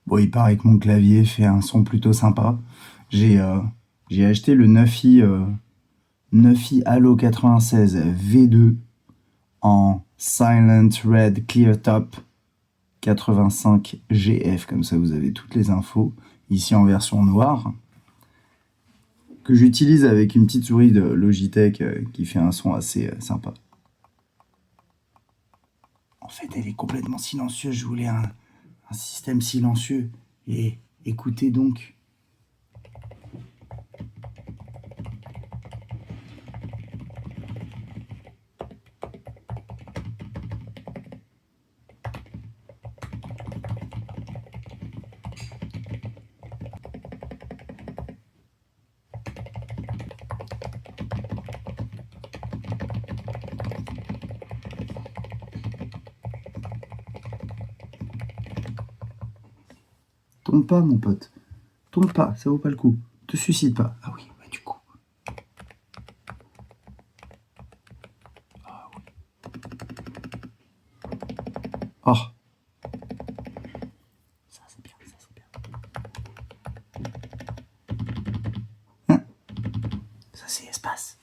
Bon, il paraît que mon clavier fait un son plutôt sympa. J'ai j'ai acheté le 9i Halo 96 V2 en Silent Red Clear Top 85 GF, comme ça vous avez toutes les infos, ici en version noire, que j'utilise avec une petite souris de Logitech qui fait un son assez sympa. En fait, elle est complètement silencieuse, je voulais un système silencieux. Et écoutez donc. Tombe pas, mon pote. Tombe pas, ça vaut pas le coup. Te suicide pas. Ah oui, ouais, du coup. Oh, ça c'est bien, ça c'est bien. Hein, ça c'est espace.